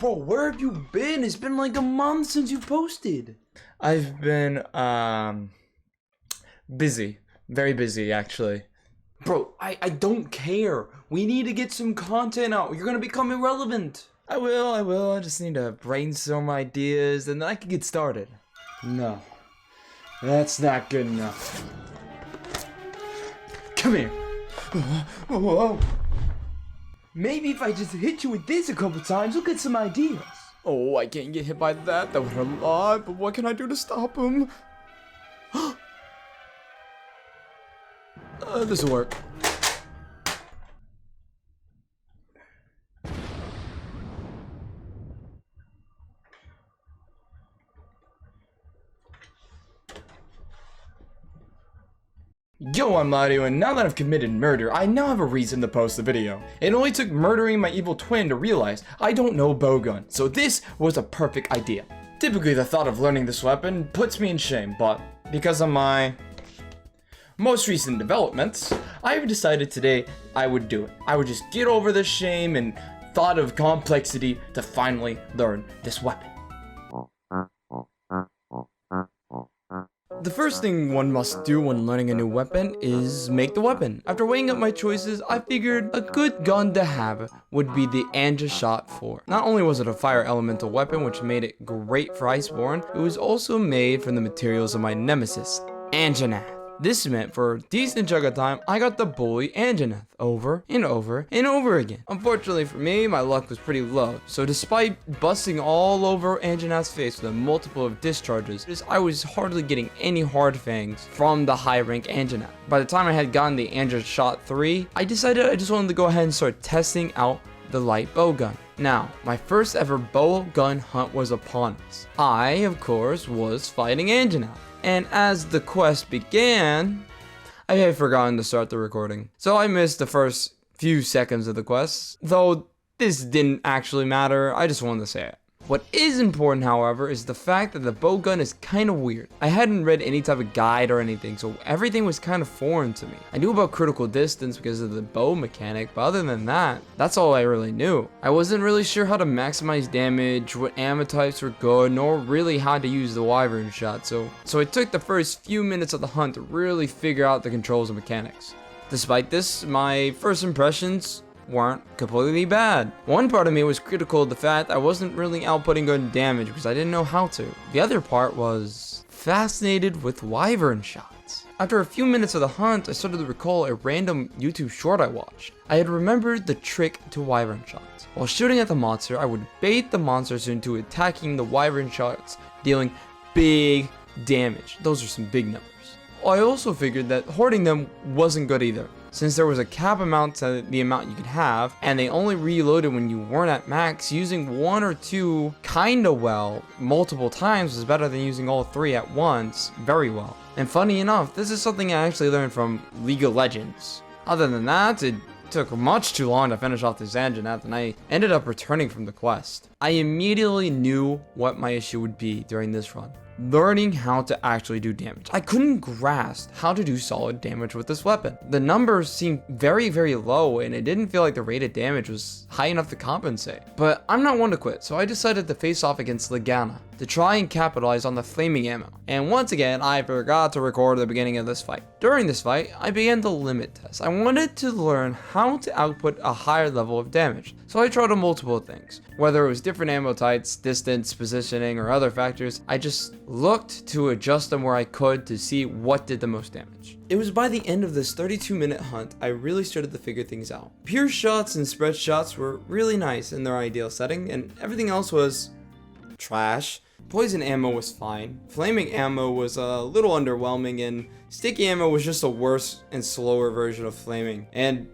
Bro, where have you been? It's been like a month since you posted. I've been, busy. Very busy, actually. Bro, I don't care. We need to get some content out. You're gonna become irrelevant. I will. I just need to brainstorm ideas, and then I can get started. No, that's not good enough. Come here. Whoa. Maybe if I just hit you with this a couple times, we'll get some ideas. Oh, I can't get hit by that. That would hurt a lot, but what can I do to stop him? This'll work. Yo, I'm Mario, and now that I've committed murder, I now have a reason to post the video. It only took murdering my evil twin to realize I don't know bowgun, so this was a perfect idea. Typically, the thought of learning this weapon puts me in shame, but because of my most recent developments, I've decided today I would do it. I would just get over the shame and thought of complexity to finally learn this weapon. The first thing one must do when learning a new weapon is make the weapon. After weighing up my choices, I figured a good gun to have would be the Anja Shot 4. Not only was it a fire elemental weapon, which made it great for Iceborne, it was also made from the materials of my nemesis, Anjanath. This meant for a decent chunk of time, I got to bully Anjanath over and over and over again. Unfortunately for me, my luck was pretty low, so despite busting all over Anjanath's face with a multiple of discharges, I was hardly getting any hard fangs from the high rank Anjanath. By the time I had gotten the Anja Shot 3, I decided I just wanted to go ahead and start testing out the Light Bowgun. Now, my first ever bowgun hunt was upon us. I, of course, was fighting Anjanath. And as the quest began, I had forgotten to start the recording. So I missed the first few seconds of the quest, though this didn't actually matter, I just wanted to say it. What is important, however, is the fact that the bowgun is kind of weird. I hadn't read any type of guide or anything, so everything was kind of foreign to me. I knew about critical distance because of the bow mechanic, but other than that, that's all I really knew. I wasn't really sure how to maximize damage, what ammo types were good, nor really how to use the wyvern shot, so it took the first few minutes of the hunt to really figure out the controls and mechanics. Despite this, my first impressions weren't completely bad. One part of me was critical of the fact I wasn't really outputting good damage because I didn't know how to. The other part was fascinated with wyvern shots. After a few minutes of the hunt, I started to recall a random YouTube short I watched. I had remembered the trick to wyvern shots. While shooting at the monster, I would bait the monsters into attacking the wyvern shots, dealing big damage. Those are some big numbers. I also figured that hoarding them wasn't good either, since there was a cap amount to the amount you could have, and they only reloaded when you weren't at max. Using one or two kinda well multiple times was better than using all three at once very well. And funny enough, this is something I actually learned from League of Legends. Other than that, it took much too long to finish off this Anjanath, and I ended up returning from the quest. I immediately knew what my issue would be during this run: learning how to actually do damage. I couldn't grasp how to do solid damage with this weapon. The numbers seemed very, very low, and it didn't feel like the rate of damage was high enough to compensate. But I'm not one to quit, so I decided to face off against Lagana to try and capitalize on the flaming ammo. And once again, I forgot to record the beginning of this fight. During this fight, I began the limit test. I wanted to learn how to output a higher level of damage, so I tried on multiple things. Whether it was different ammo types, distance, positioning, or other factors, I just looked to adjust them where I could to see what did the most damage. It was by the end of this 32-minute hunt I really started to figure things out. Pure shots and spread shots were really nice in their ideal setting, and everything else was trash. Poison ammo was fine, flaming ammo was a little underwhelming, and sticky ammo was just a worse and slower version of flaming, and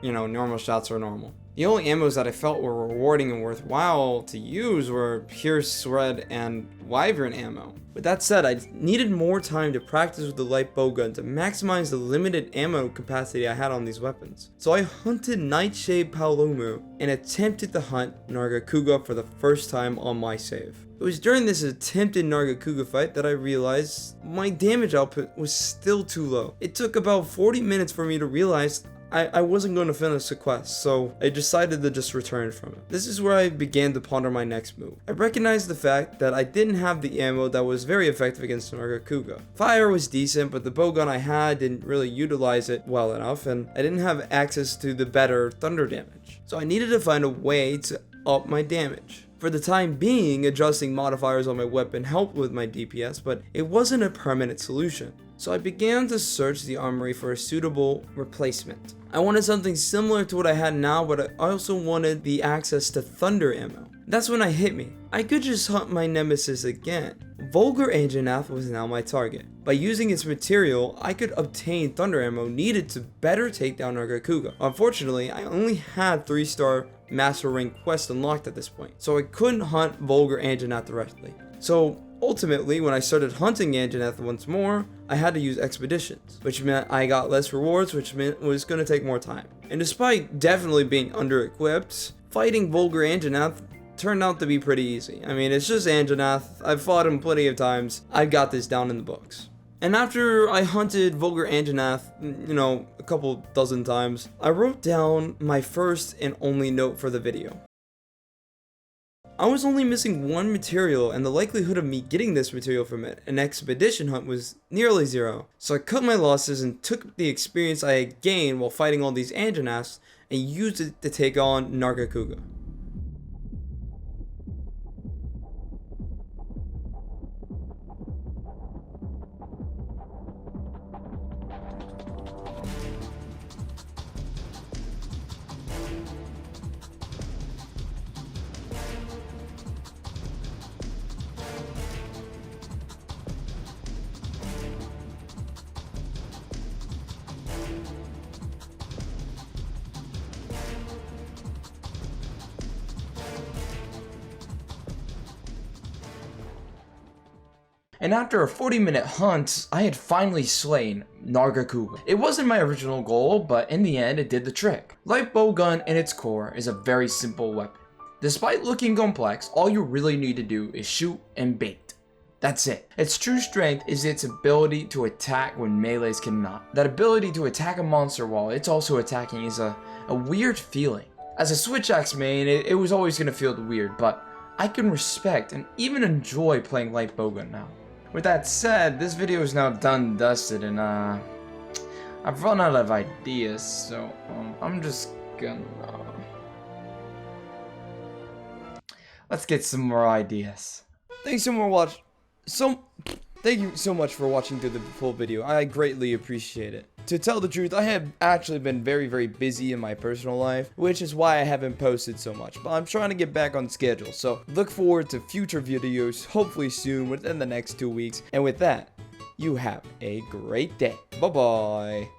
normal shots are normal. The only ammos that I felt were rewarding and worthwhile to use were pure shred and wyvern ammo. With that said, I needed more time to practice with the light bowgun to maximize the limited ammo capacity I had on these weapons. So I hunted Nightshade Paolumu and attempted to hunt Nargacuga for the first time on my save. It was during this attempted Nargacuga fight that I realized my damage output was still too low. It took about 40 minutes for me to realize I wasn't going to finish the quest, so I decided to just return from it. This is where I began to ponder my next move. I recognized the fact that I didn't have the ammo that was very effective against Nargacuga. Fire was decent, but the bowgun I had didn't really utilize it well enough, and I didn't have access to the better thunder damage. So I needed to find a way to up my damage. For the time being, adjusting modifiers on my weapon helped with my DPS, but it wasn't a permanent solution. So I began to search the armory for a suitable replacement. I wanted something similar to what I had now, but I also wanted the access to thunder ammo. That's when it hit me. I could just hunt my nemesis again. Vulgar Anjanath was now my target. By using its material, I could obtain thunder ammo needed to better take down Nargacuga. Unfortunately, I only had 3-star Master Rank quest unlocked at this point, so I couldn't hunt Vulgar Anjanath directly. So ultimately, when I started hunting Anjanath once more, I had to use expeditions, which meant I got less rewards, which meant it was going to take more time. And despite definitely being under-equipped, fighting Vulgar Anjanath turned out to be pretty easy. I mean, it's just Anjanath. I've fought him plenty of times. I've got this down in the books. And after I hunted Vulgar Anjanath, a couple dozen times, I wrote down my first and only note for the video. I was only missing one material, and the likelihood of me getting this material from an expedition hunt was nearly zero. So I cut my losses and took the experience I had gained while fighting all these Anjanaths and used it to take on Nargacuga. And after a 40-minute hunt, I had finally slain Nargacuga. It wasn't my original goal, but in the end, it did the trick. Light Bowgun in its core is a very simple weapon. Despite looking complex, all you really need to do is shoot and bait. That's it. Its true strength is its ability to attack when melees cannot. That ability to attack a monster while it's also attacking is a weird feeling. As a switch axe main, it was always going to feel weird, but I can respect and even enjoy playing Light Bowgun now. With that said, this video is now done and dusted, and I've run out of ideas, so I'm just gonna let's get some more ideas. Thank you so much for watching through the full video. I greatly appreciate it. To tell the truth, I have actually been very, very busy in my personal life, which is why I haven't posted so much, but I'm trying to get back on schedule, so look forward to future videos, hopefully soon, within the next 2 weeks, and with that, you have a great day. Bye-bye.